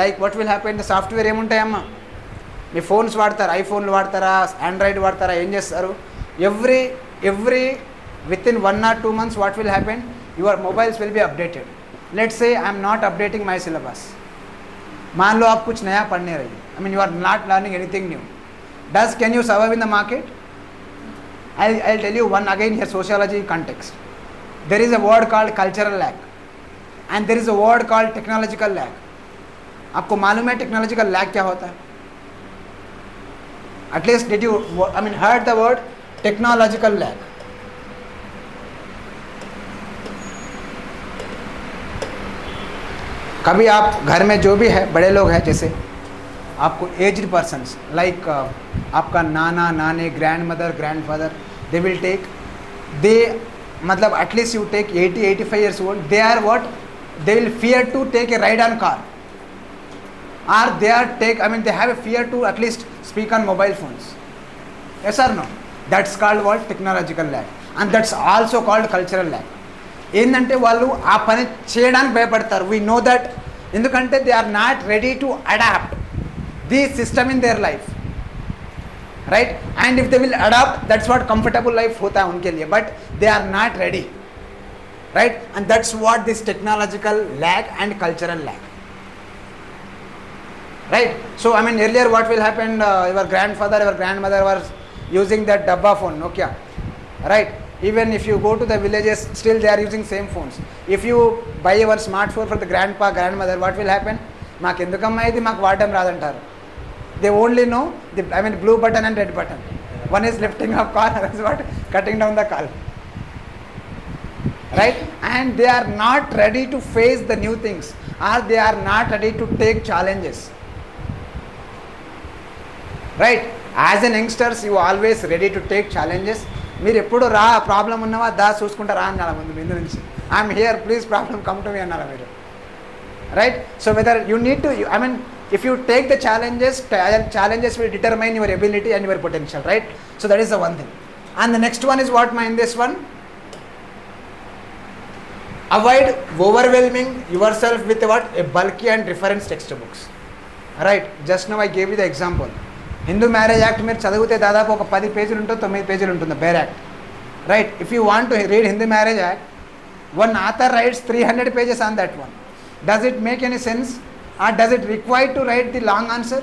Like what will happen, the software ఏముంటాయమ్మా, మీ phones వాడతారా, ఐఫోన్లు వాడతారా, ఆండ్రాయిడ్ వాడతారా, ఏం చేస్తారు, every within 1 or 2 months what will happen, your mobiles will be updated. Let's say I am not updating my syllabus, मान लो आप कुछ नया पढ़ने रही, I mean you are not learning anything new. Can you survive in the market? I'll tell you one again here, sociology context. There is a word called cultural lag and there is a word called technological lag. आपको मालूम है technological lag क्या होता है? At least did you heard the word technological lag? कभी आप घर में जो भी है बड़े लोग हैं, जैसे आपको एज्ड पर्सन्स लाइक आपका नाना नानी, grand mother, grand father, they will take, they मतलब at least you take 80-85 years old, they are what, they will fear to take a ride on car, or they have a fear to at least speak on mobile phones. Yes or no? That's called what? Technological lag, and that's also called cultural lag. ఏంటంటే వాళ్ళు ఆ పని చేయడానికి భయపడతారు. We know that, ఎందుకంటే they are not ready to adapt the system in their life, right? And if they will adapt, that's what comfortable life होता है उनके लिए, but they are not ready, right? And that's what this technological lag and cultural lag, right? So earlier what will happen, your grandfather, your grandmother was using that dabba phone, Nokia, right? Even if you go to the villages, still they are using same phones. If you buy one smartphone for the grandpa, grandmother, what will happen? మాకు ఎందుకమ్మా ఇది, మాకు వాడడం రాదంటారు. They only know the blue button and red button. One is lifting up car, other is what, cutting down the car, right? And they are not ready to face the new things, or they are not ready to take challenges, right? As an youngsters, you always ready to take challenges. మీరు ఎప్పుడు రా, problem ఉన్నవా దా చూసుకుంటా రా అన్నారా ముందు నుంచి, I'm here please problem come to me అన్నారా మీరు, right? So whether you need to, if you take the challenges will determine your ability and your potential, right? So that is the one thing. And the next one is what my in this one, avoid overwhelming your self with what, a bulky and reference text books, right? Just now I gave you the example. Hindu marriage act మీరు చదివితే దాదాపు ఒక 10 పేజీలు ఉంటుంది, 9 పేజీలు ఉంటుంది bare act, right? If you want to read Hindu marriage act, one author writes 300 pages on that one. Does it make any sense, or does it require to write the long answer?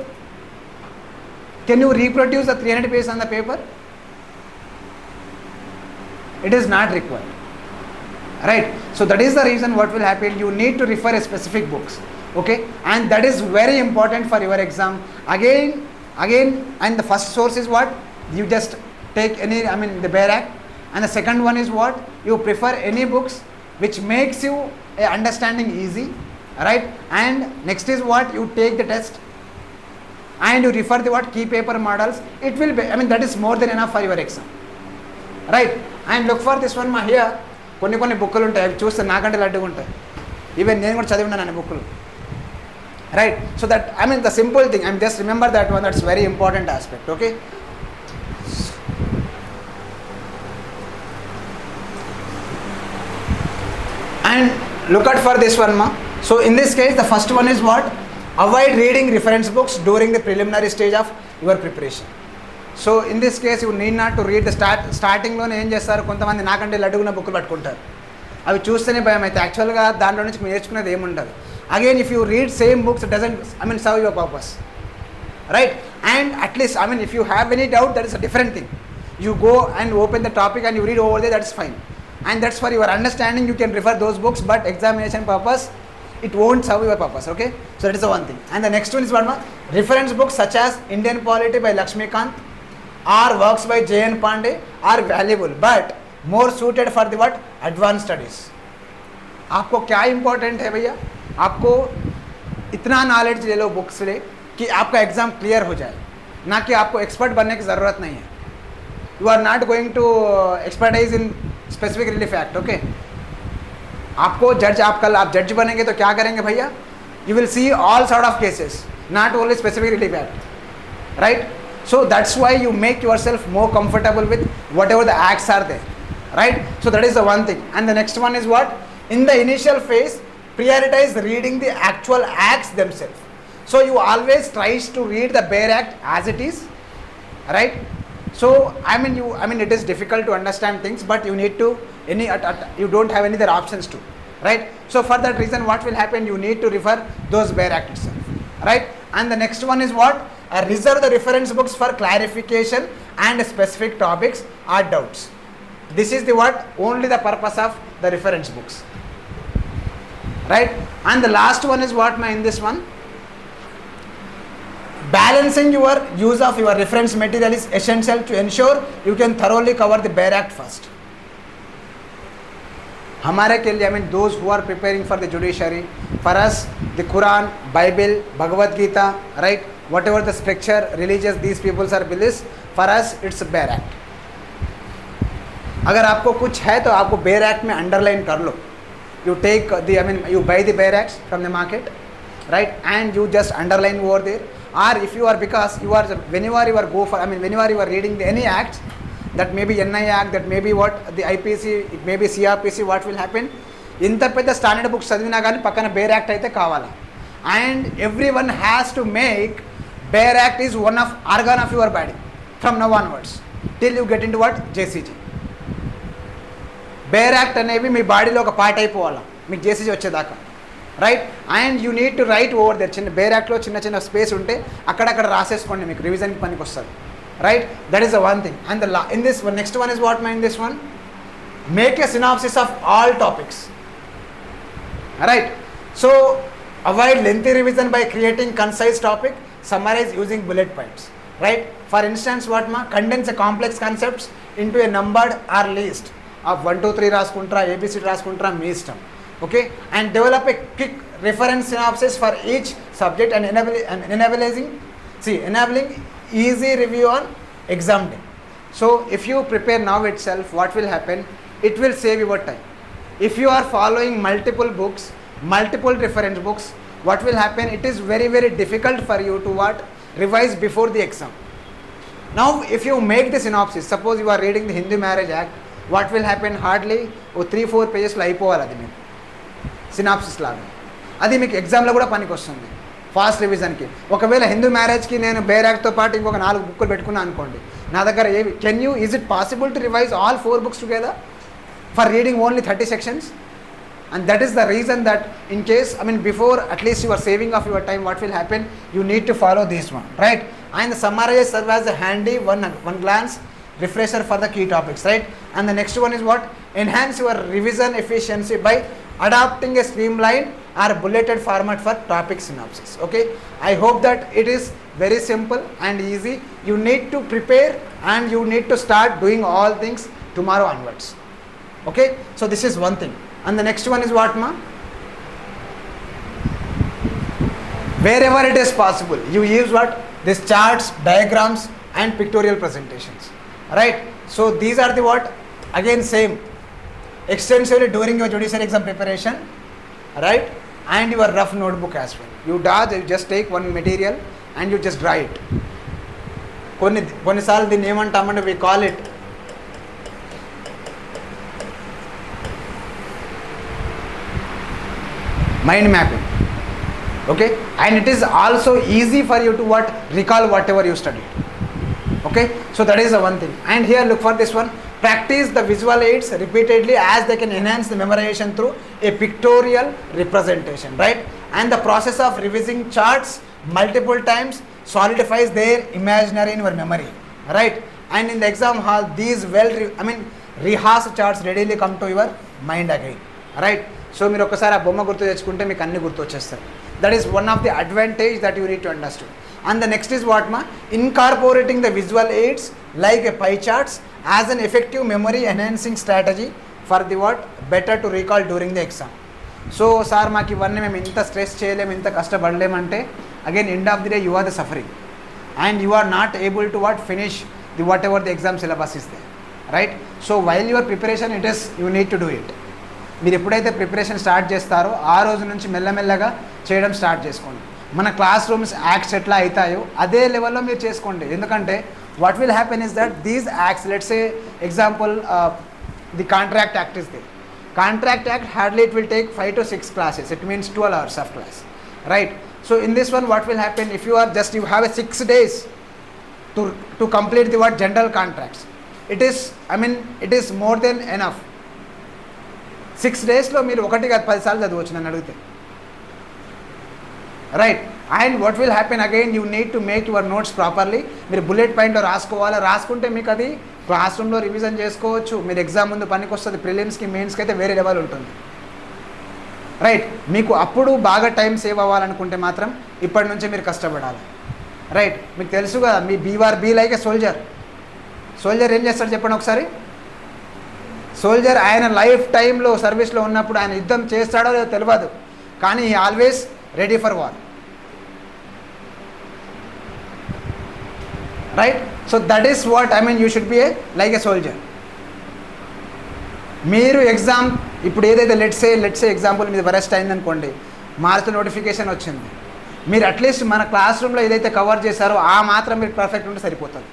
Can you reproduce the 300 pages on the paper? It is not required, right? So that is the reason what will happen, you need to refer a specific books, okay? And that is very important for your exam. Again, and the first source is what, you just take any, the Bare Act, and the second one is what, you prefer any books which makes you understanding easy, right? And next is what, you take the test and you refer the what, key paper models. It will be, that is more than enough for your exam, right? And look for this one here, కొన్ని బుక్కులు ఉంటాయి, అవి చూస్తే నాకంటే లడ్డుగా ఉంటాయి, even నేను కూడా చదివి ఉన్నాను బుక్కులు, right? So that, the simple thing, just remember that one, that's very important aspect, okay? And look out for this one, ma. So in this case, the first one is what, avoid reading reference books during the preliminary stage of your preparation. So in this case, you need not to read the starting లోనే ఏం చేస్తారు, కొంతమంది నాకంటే లడ్డుగున్న బుక్కులు పట్టుకుంటారు, అవి చూస్తేనే భయం అయితే, యాక్చువల్గా దాంట్లో నుంచి నేర్చుకునేది ఏముండదు. Again, if you read same books, it doesn't serve your purpose, right? And at least, if you have any doubt, that is a different thing. You go and open the topic and you read over there, that's fine, and that's for your understanding. You can refer those books, but examination purpose, it won't serve your purpose, okay? So that is the one thing. And the next one is one more, reference books such as Indian Polity by Lakshmikant or works by J.N. Pandey are valuable, but more suited for the what, advanced studies. आपको क्या important है भैया, आपको इतना knowledge ले लो book से कि आपका एग्ज़ाम क्लियर हो जाए, ना कि आपको एक्सपर्ट बनने की ज़रूरत नहीं है. You are not going to expertise in specific relief act, okay? आपको जज, आप जज बनेंगे तो क्या करेंगे भैया, you will see all sort of cases, not only specific relief act, right? So that's why you make yourself more comfortable with whatever the acts are there, right? So that is the one thing. And the next one is what, in the initial phase, prioritize reading the actual acts themselves. So you always tries to read the bare act as it is, right? So I mean it is difficult to understand things, but you need to you don't have any other options to, right? So for that reason, what will happen? You need to refer those bare act itself, right? And the next one is what? Reserve the reference books for clarification and specific topics or doubts. This is the what? Only the purpose of the reference books, right? And the last one is what, in this one? Balancing your use of your reference material is essential to ensure you can thoroughly cover the bare act first. हमारे के लिए, I mean those who are preparing for the judiciary, for us the Quran, Bible, Bhagavad Gita, right? Whatever the scripture, religious these peoples are beliefs, for us it's a bare act. अगर आपको कुछ है तो आपको bare act में underline कर लो. You take the, I mean you buy the bare acts from the market, right? And you just underline over there. Or if you are, because you are, whenever you are go for, I mean whenever you are reading any act, that may be NI Act, that may be what the IPC, it may be CRPC, what will happen? ఇంత పెద్ద standard books చదివినా కానీ పక్కన bear act అయితే కావాలా. And every one has to make bare act is one of organ of your body from now onwards till you get in to what JCJ. Bare act అనేవి మీ బాడీలో ఒక part అయిపోవాలా మీకు జేసీజీ వచ్చేదాకా, right? And you need to write over there. చిన్న bare యాక్ట్లో చిన్న చిన్న స్పేస్ ఉంటే అక్కడక్కడ రాసేసుకోండి, మీకు రివిజన్కి పనికి వస్తుంది, right? That is the one thing. And in this one next one is what my in this one? Make a synopsis of all topics, right? So avoid lengthy revision by creating concise topic, summarize using bullet points, right? For instance, what condense a complex concepts into a numbered or list of 1 2 3 raskuntra abc raskuntra మీ ఇష్టం, okay? And develop a quick reference synopsis for each subject and enabling easy review on exam day. So if you prepare now itself, what will happen? It will save your time. If you are following multiple books, multiple reference books, what will happen? It is very very difficult for you to what? Revise before the exam. Now if you make the synopsis, suppose you are reading the Hindu Marriage Act, what will happen? Hardly 3-4 pages లో అయిపోవాలి అది మీకు synopsis లాగా. అది మీకు ఎగ్జామ్లో కూడా పనికి వస్తుంది ఫాస్ట్ రివిజన్కి. ఒకవేళ హిందూ మ్యారేజ్కి నేను బేర్ యాక్ట్తో పాటు ఇంకొక 4 బుక్కులు పెట్టుకున్నాను అనుకోండి, నా దగ్గర ఏవి is it possible to revise all 4 books together for reading only 30 sections? And that is the reason that in case, I mean before at least you are saving of your time, what will happen? You need to follow this one, right? And the summary serves as a handy one glance refresher for the key topics, right? And the next one is what? Enhance your revision efficiency by adopting a streamlined or bulleted format for topic synopsis, okay? I hope that it is very simple and easy. You need to prepare and you need to start doing all things tomorrow onwards. Okay, so this is one thing. And the next one is what wherever it is possible, you use what? These charts, diagrams and pictorial presentations, right? So these are the what? Again same, extensively during your judicial exam preparation, right? And your rough notebook as well. You just take one material and you just draw it. కొన్నిసార్లు దీన్ని ఏమంటామంటే we call it mind mapping, okay? And it is also easy for you to what? Recall whatever you studied, okay? So that is the one thing. And here look for this one: practice the visual aids repeatedly as they can enhance the memorization through a pictorial representation, right? And the process of revising charts multiple times solidifies their imaginary in your memory, right? And in the exam hall, these rehearsed charts readily come to your mind again, right? So మీరు ఒకసారి ఆ బొమ్మ గుర్తు తెచ్చుకుంటే మీకు అన్ని గుర్తు వచ్చేస్తాయి. That is one of the advantage that you need to understand. And the next is what incorporating the visual aids like a pie charts as an effective memory enhancing strategy for the what? Better to recall during the exam. So sir మాకు ఇవన్నీ మేము ఇంత stress చేయలేము, ఇంత కష్టపడలేమంటే again end of the day you are the suffering and you are not able to what? Finish the what ever the exam syllabus is they, right? So while your preparation it is you need to do it. మీరు ఎప్పుడైతే preparation start చేస్తారో ఆ రోజు నుంచి మెల్లమెల్లగా చేయడం start చేసుకోండి. మన క్లాస్ రూమ్స్ యాక్ట్స్ ఎట్లా అవుతాయో అదే లెవెల్లో మీరు చేసుకోండి. ఎందుకంటే what will happen is that these acts, let's A example the contract act is they. Contract act hardly it will take 5 to 6 classes. It means 12 hours of class, right? So in this one, what will happen if you have a 6 days to complete the what general contracts. It is more than enough. 6 days లో మీరు ఒకటి కాదు 10 సార్లు చదవచ్చు నన్ను అడిగితే, right. And what will happen again, you need to make your notes properly. మీరు bullet పాయింట్లో రాసుకోవాలి. రాసుకుంటే మీకు అది క్లాస్ రూమ్లో రివిజన్ చేసుకోవచ్చు. మీరు ఎగ్జామ్ ముందు పనికి వస్తుంది. ప్రిలిమ్స్కి మెయిన్స్కి అయితే వేరే లెవెల్ ఉంటుంది, రైట్. మీకు అప్పుడు బాగా టైం సేవ్ అవ్వాలనుకుంటే మాత్రం ఇప్పటి నుంచే మీరు కష్టపడాలి, రైట్. మీకు తెలుసు కదా, మీ be like a soldier. Soldier ఏం చేస్తాడు చెప్పండి ఒకసారి. సోల్జర్ ఆయన లైఫ్ టైంలో సర్వీస్లో ఉన్నప్పుడు ఆయన యుద్ధం చేస్తాడో లేదో తెలియదు, కానీ he always ready for war, right. So that is what you should be like a soldier. మీరు ఎగ్జామ్ ఇప్పుడు ఏదైతే లెట్సే ఎగ్జాంపుల్ మీద వరెస్ట్ అయిందనుకోండి, మార్చ్ నోటిఫికేషన్ వచ్చింది. మీరు అట్లీస్ట్ మన క్లాస్ రూమ్లో ఏదైతే కవర్ చేశారో ఆ మాత్రం మీరు పర్ఫెక్ట్ ఉంటే సరిపోతుంది.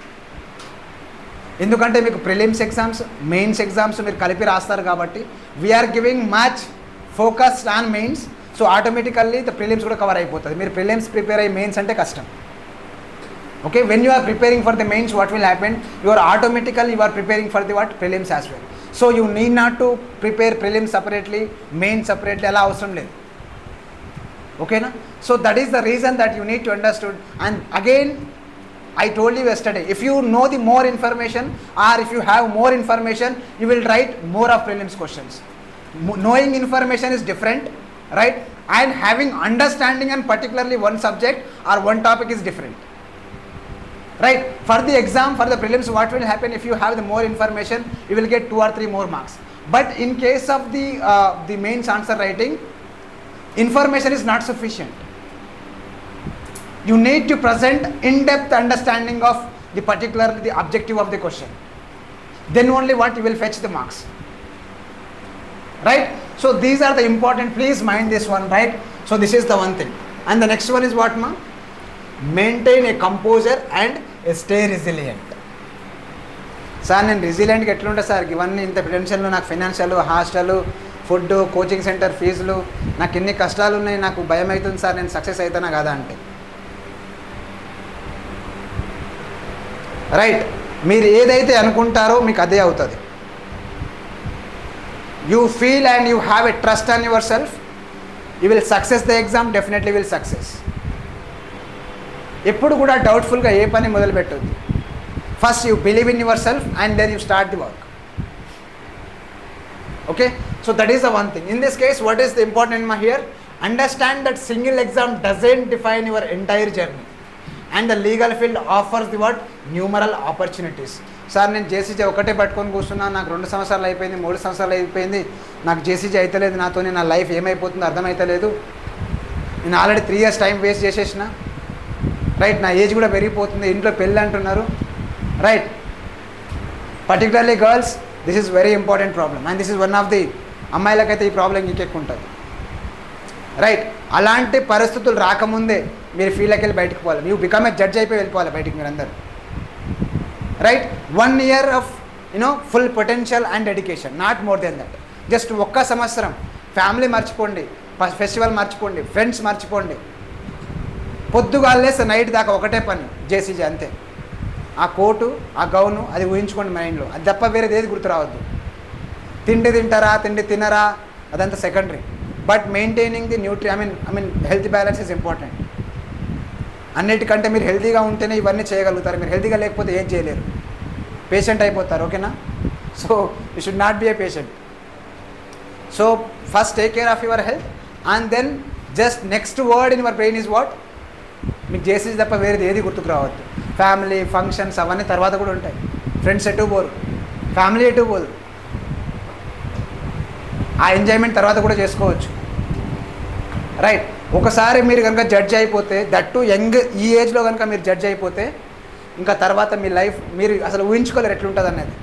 ఎందుకంటే మీకు ప్రిలిమ్స్ ఎగ్జామ్స్, మెయిన్స్ ఎగ్జామ్స్ మీరు కలిపి రాస్తారు కాబట్టి we are giving much focus on mains. So automatically prelims కూడా కవర్ అయిపోతుంది. మీరు ప్రిలిమ్స్ ప్రిపేర్ అయ్యి మెయిన్స్ అంటే కష్టం. Okay, when you are preparing for the mains, what will happen, you are preparing for the what prelims as well. So you need not to prepare prelims separately, mains separately, అలా అవసరం లేదు. ఓకేనా? So that is the reason that you need to understood. And again I told you yesterday, if you know the more information or if you have more information, you will write more of prelims questions. Knowing information is different, right? And having understanding and particularly one subject or one topic is different, right? For the exam, for the prelims, what will happen if you have the more information, you will get 2 or 3 more marks. But in case of the mains answer writing, information is not sufficient. You need to present in-depth understanding of the objective of the question. Then only what you will fetch the marks, right? So these are the important, please mind this one, right? So this is the one thing. And the next one is what, ma? Maintain a composure and stay resilient. Sir నేను రెసిలియంట్గా ఎట్లుంటా sir, ఇవన్నీ ఇంత టెన్షన్లు, నాకు financial, hostel, food, coaching centre ఫీజులు, నాకు ఎన్ని కష్టాలు ఉన్నాయి, నాకు భయం అవుతుంది సార్ నేను సక్సెస్ అవుతానా కదా అంటే, రైట్. మీరు ఏదైతే అనుకుంటారో మీకు అదే అవుతుంది. You feel and you have a trust on your self, you will success the exam, definitely will success. ఎప్పుడు కూడా డౌట్ఫుల్గా ఏ పని మొదలు పెట్టొద్దు. First you believe in your self and then you start the work. Okay, so that is the one thing. In this case what is the important మా here, understand that single exam doesn't define your entire journey. And the legal field offers the what numeral opportunities. Sir నేను JCG ఒకటే పట్టుకొని కూర్చున్నాను, నాకు 2 సంవత్సరాలు అయిపోయింది, 3 సంవత్సరాలు అయిపోయింది, నాకు జేసీజీ అయితలేదు, నాతోనే నా లైఫ్ ఏమైపోతుందో అర్థమైతలేదు, నేను ఆల్రెడీ 3 years టైం వేస్ట్ చేసేసిన, రైట్. నా ఏజ్ కూడా పెరిగిపోతుంది, ఇంట్లో పెళ్ళి అంటున్నారు, right. Particularly girls, this is very important problem. And this is one of the అమ్మాయిలకైతే ఈ ప్రాబ్లం ఇంకెక్కువ ఉంటుంది, రైట్. అలాంటి పరిస్థితులు రాకముందే మీరు ఫీల్డ్కి వెళ్ళి బయటకు పోవాలి. మీరు బికమ్ ఏ జడ్జ్ అయిపోయి వెళ్ళిపోవాలి బయటికి మీరు అందరూ, right. 1 year of full potential and dedication, not more than that. Just 1 సంవత్సరం ఫ్యామిలీ మర్చిపోండి, ఫెస్టివల్ మర్చిపోండి, ఫ్రెండ్స్ మర్చిపోండి, పొద్దుగాలేస్తే నైట్ దాకా ఒకటే పని, జేసీజీ అంతే. ఆ కోటు, ఆ గౌను, అది ఊహించుకోండి మైండ్లో, అది తప్ప వేరేది ఏది గుర్తు రావద్దు. తిండి తింటారా, తిండి తినరా, అదంతా secondary. But maintaining the health balance is important. అన్నిటికంటే మీరు హెల్తీగా ఉంటేనే ఇవన్నీ చేయగలుగుతారు. మీరు హెల్తీగా లేకపోతే ఏం చేయలేరు, పేషెంట్ అయిపోతారు. ఓకేనా? So you should not be a patient. So first take care of your health and then just next word in your brain is what, మీకు చేసేది తప్ప వేరేది ఏది గుర్తుకు రావద్దు. ఫ్యామిలీ ఫంక్షన్స్ అవన్నీ తర్వాత కూడా ఉంటాయి, ఫ్రెండ్స్ ఎటు పోరు, ఫ్యామిలీ ఎటు పోదు, ఆ ఎంజాయ్మెంట్ తర్వాత కూడా చేసుకోవచ్చు, రైట్. ఒకసారి మీరు కనుక జడ్జ్ అయిపోతే, దట్టు యంగ్ ఈ ఏజ్లో కనుక మీరు జడ్జ్ అయిపోతే, ఇంకా తర్వాత మీ లైఫ్ మీరు అసలు ఊహించుకోలేరు ఎట్లుంటుంది అనేది.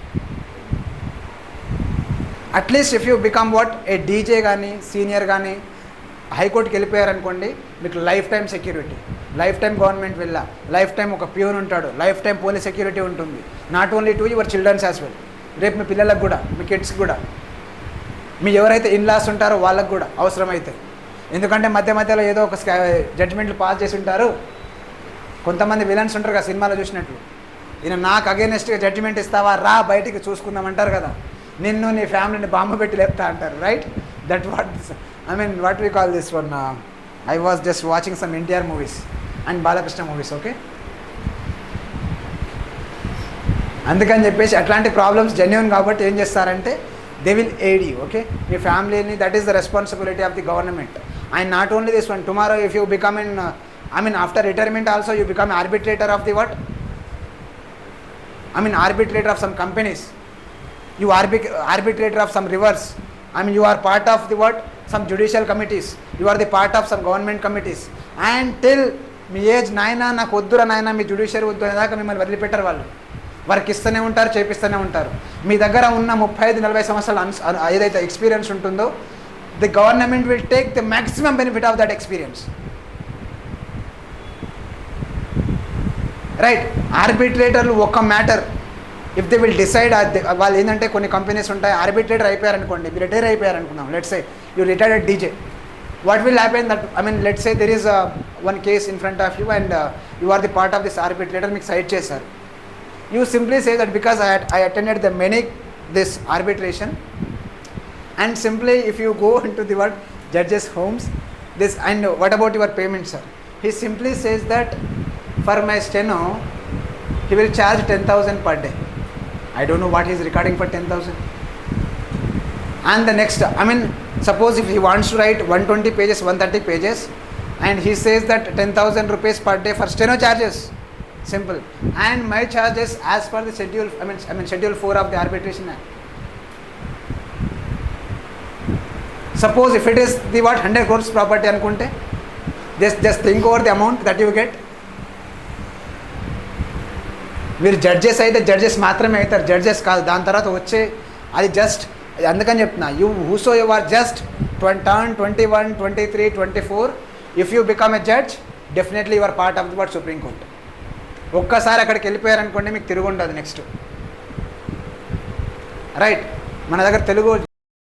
At least if you become what a DJ కానీ సీనియర్ కానీ హైకోర్టుకి వెళ్ళిపోయారనుకోండి, మీకు lifetime security, lifetime government వెళ్ళా, లైఫ్ టైం ఒక ప్యూన్ ఉంటాడు, లైఫ్ టైం పోలీస్ సెక్యూరిటీ ఉంటుంది. Not only to your childrens as well, రేపు మీ పిల్లలకు కూడా, మీ కిడ్స్కి కూడా, మీ ఎవరైతే ఇన్లాస్ ఉంటారో వాళ్ళకు కూడా అవసరమైతే. ఎందుకంటే మధ్య మధ్యలో ఏదో ఒక జడ్జ్మెంట్లు పాస్ చేసి ఉంటారు. కొంతమంది విలన్స్ ఉంటారు కదా సినిమాలో చూసినట్లు, ఈయన నాకు అగేనెస్ట్గా జడ్జిమెంట్ ఇస్తావా, రా బయటికి చూసుకుందామంటారు కదా, నిన్ను నీ ఫ్యామిలీని బాంబు పెట్టి లేపుతా అంటారు. Right, that what what we call this one. I was just watching some NTR movies and Balakrishna movies. Okay, అందుకని చెప్పేసి అట్లాంటి ప్రాబ్లమ్స్ జెన్యూన్ కాబట్టి ఏం చేస్తారంటే they will aid you. Okay, మీ ఫ్యామిలీని, that is the responsibility of the government. And not only this one, tomorrow if you become after retirement also you become arbitrator of the what? Arbitrator of some companies. You arbitrator of some rivers. You are part of the what? Some judicial committees. You are the part of some government committees. And till me age నాయన నాకు వద్దురా నాయన మీ judiciary వద్దు అనేదాకా మిమ్మల్ని వదిలిపెట్టారు. వాళ్ళు work ఇస్తూనే ఉంటారు, చేపిస్తూనే ఉంటారు. మీ దగ్గర ఉన్న 35-40 సంవత్సరాలు ఏదైతే ఎక్స్పీరియన్స్ ఉంటుందో, the government will take the maximum benefit of that experience. Right, ఆర్బిట్రేటర్లు ఒక matter if they will decide, వాళ్ళు ఏంటంటే కొన్ని కంపెనీస్ ఉంటాయి, ఆర్బిట్రేటర్ అయిపోయారనుకోండి, మీరు రిటైర్ అయిపోయారనుకున్నాం, let's say you retired at DJ. what will happen that let's say there is one case in front of you and you are the part of this arbitrator, మీకు side చేశారు. You simply say that because I attended the many this arbitration, and simply if you go into the what judges homes this, and what about your payment sir, he simply says that for my steno he will charge 10,000 per day. I don't know what he is recording for 10,000. And the next, suppose if he wants to write 120 pages, 130 pages, and he says that 10,000 rupees per day for steno charges, simple, and my charges as per the schedule, schedule 4 of the arbitration act. Suppose if it is the what 100 crores property anukunte, just think over the amount that you get. మీరు judges అయితే judges మాత్రమే అవుతారు, judges కాదు. దాని తర్వాత వచ్చే అది just, అందుకని చెప్తున్నా, you whoso you are just turn 21, 23, 24, if you become a judge definitely you are part of the what supreme court. ఒక్కసారి అక్కడికి వెళ్ళిపోయారనుకోండి మీకు తిరుగుండదు నెక్స్ట్. రైట్, మన దగ్గర తెలుగు